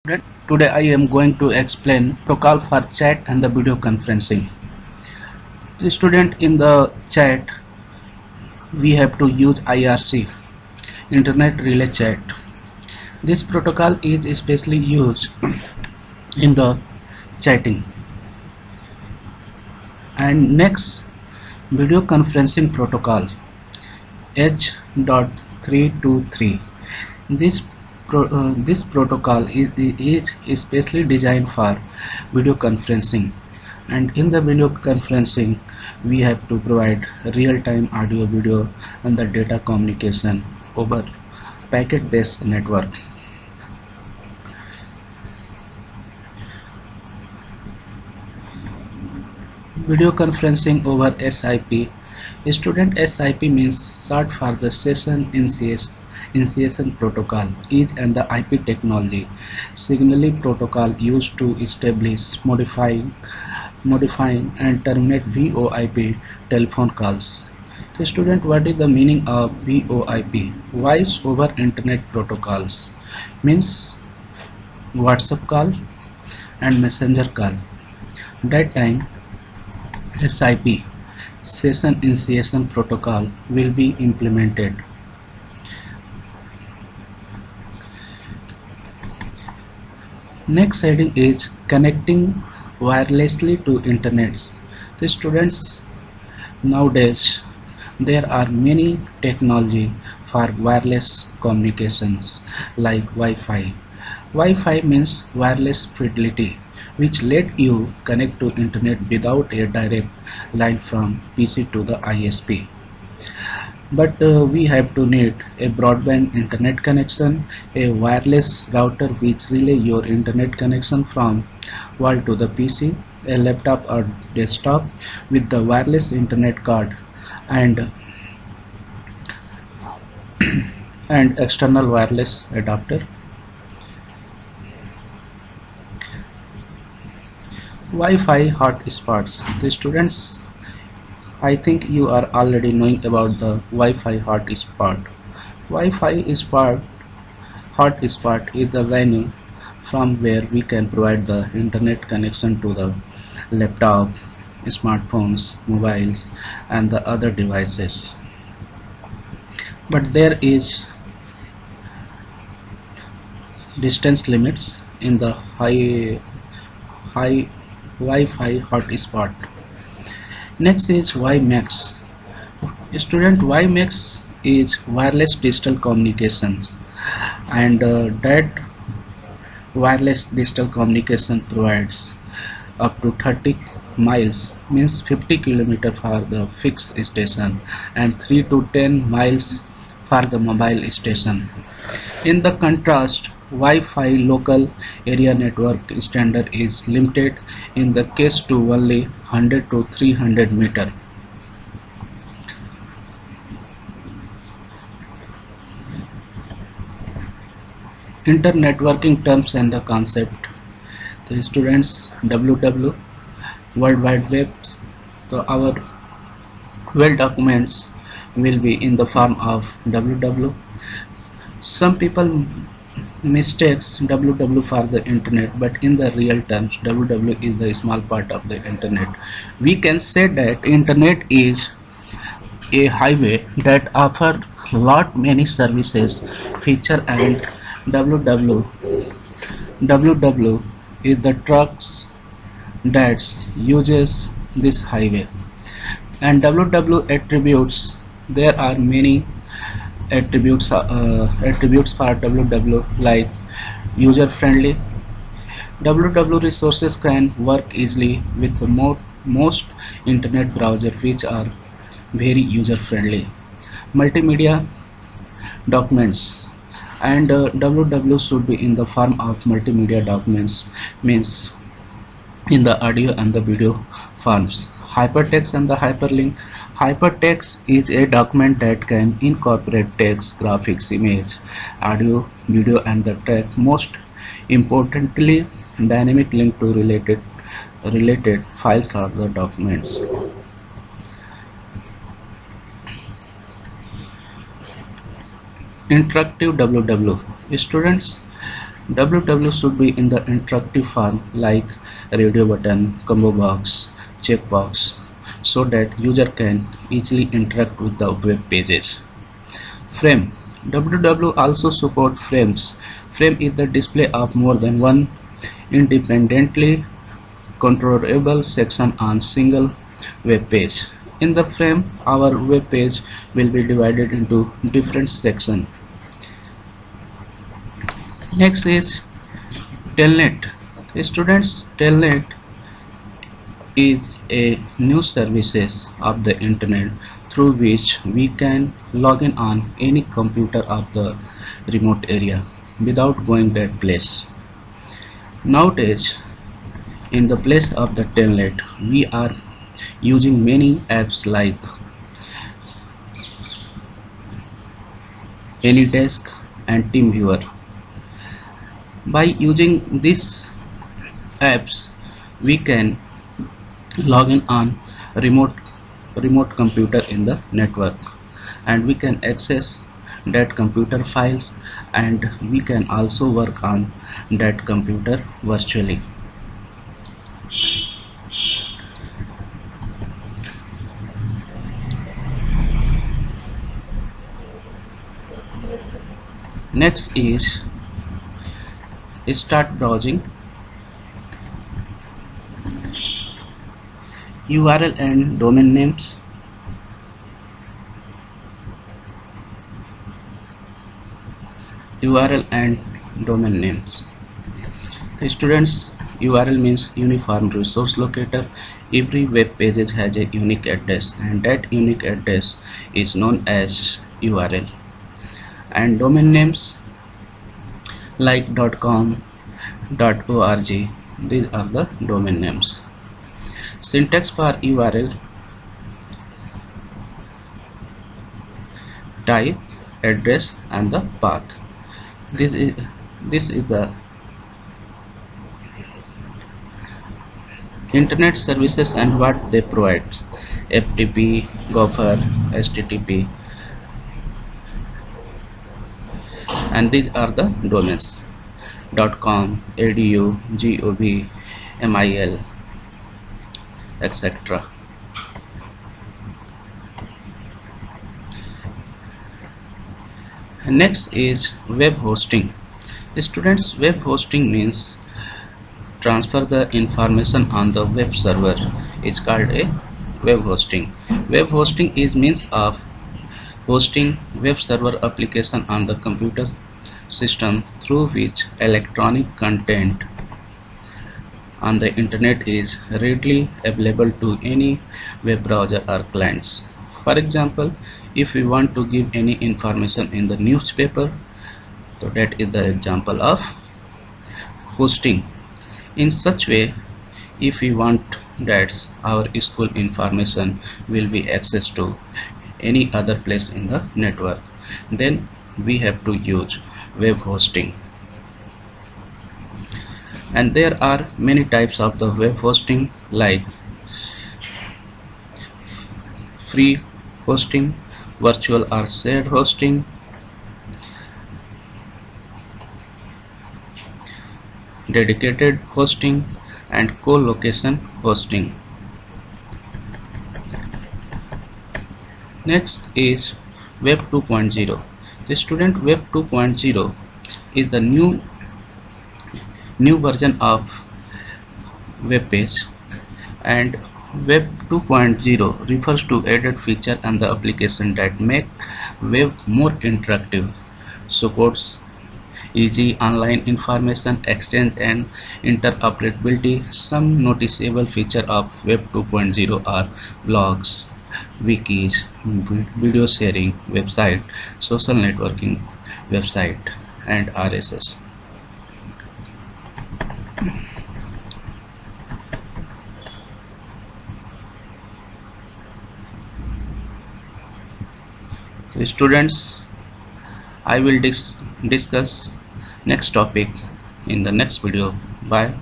Today I am going to explain protocol for chat and the video conferencing. The student in the chat we have to use IRC, Internet Relay Chat. This protocol is especially used in the chatting. And next, video conferencing protocol H.323. This this protocol is especially designed for video conferencing, and in the video conferencing we have to provide real-time audio, video and the data communication over packet-based network. Video conferencing over SIP. Student, SIP means short for the session initiation protocol, is and the IP technology signaling protocol used to establish, modifying and terminate VoIP telephone calls. The student, what is the meaning of VoIP? Voice over Internet protocols means WhatsApp call and messenger call. That time SIP, session initiation protocol, will be implemented. Next heading is connecting wirelessly to internets. The students, nowadays there are many technology for wireless communications like Wi-Fi. Wi-Fi means wireless fidelity, which let you connect to internet without a direct line from PC to the ISP. But we have to need a broadband internet connection, a wireless router which relay your internet connection from wall to the PC, a laptop or desktop with the wireless internet card, and and external wireless adapter. Wi-Fi hotspots. The students, I think you are already knowing about the Wi-Fi hotspot. Hotspot is the venue from where we can provide the internet connection to the laptop, smartphones, mobiles and the other devices. But there is distance limits in the high Wi-Fi hotspot. Next is WiMAX. Student, WiMAX is wireless digital communications, and that wireless digital communication provides up to 30 miles, means 50 km for the fixed station and 3 to 10 miles for the mobile station. In the contrast, Wi-Fi local area network standard is limited in the case to only 100 to 300 meter. Internetworking terms and the concept. The students, WW, World Wide Web. So our well documents will be in the form of WW. Some people mistakes WW for the internet, but in the real terms WW is the small part of the internet. We can say that internet is a highway that offer lot many services feature, and WW is the trucks that uses this highway. And WW attributes, there are many attributes for WW, like user friendly. WW resources can work easily with most internet browser which are very user friendly. Multimedia documents, and WW should be in the form of multimedia documents, means in the audio and the video forms. Hypertext and the hyperlink. Hypertext is a document that can incorporate text, graphics, image, audio, video and the text. Most importantly, dynamic link to related files or the documents. Interactive WW. Students, WW should be in the interactive form like radio button, combo box, checkbox, so that user can easily interact with the web pages. Frame. WW also support frames. Frame is the display of more than one independently controllable section on single web page. In the frame, our web page will be divided into different sections. Next is Telnet. Students, Telnet is a new services of the internet through which we can log in on any computer of the remote area without going that place. Nowadays, in the place of the Telnet, we are using many apps like AnyDesk and TeamViewer. By using these apps, we can log in on remote remote computer in the network, and we can access that computer files, and we can also work on that computer virtually. Next is start browsing. URL and domain names. URL and domain names. The students, URL means uniform resource locator. Every web page has a unique address, and that unique address is known as URL. And domain names like .com, .org, these are the domain names. Syntax for URL: type, address, and the path. This is the internet services and what they provide: FTP, Gopher, HTTP, and these are the domains: .com, .edu, .gov, .mil, etc. Next is web hosting. Students, web hosting means transfer the information on the web server. It's called a web hosting. Web hosting is means of hosting web server application on the computer system through which electronic content on the internet is readily available to any web browser or clients. For example, if we want to give any information in the newspaper, so that is the example of hosting. In such way, if we want that our school information will be accessed to any other place in the network, then we have to use web hosting. And there are many types of the web hosting like free hosting, virtual or shared hosting, dedicated hosting, and co-location hosting. Next is Web 2.0. The student, Web 2.0 is the new version of web page, and Web 2.0 refers to added feature and the application that make web more interactive, supports easy online information exchange and interoperability. Some noticeable feature of Web 2.0 are blogs, wikis, video sharing, website, social networking website, and RSS. So students, I will discuss next topic in the next video. Bye.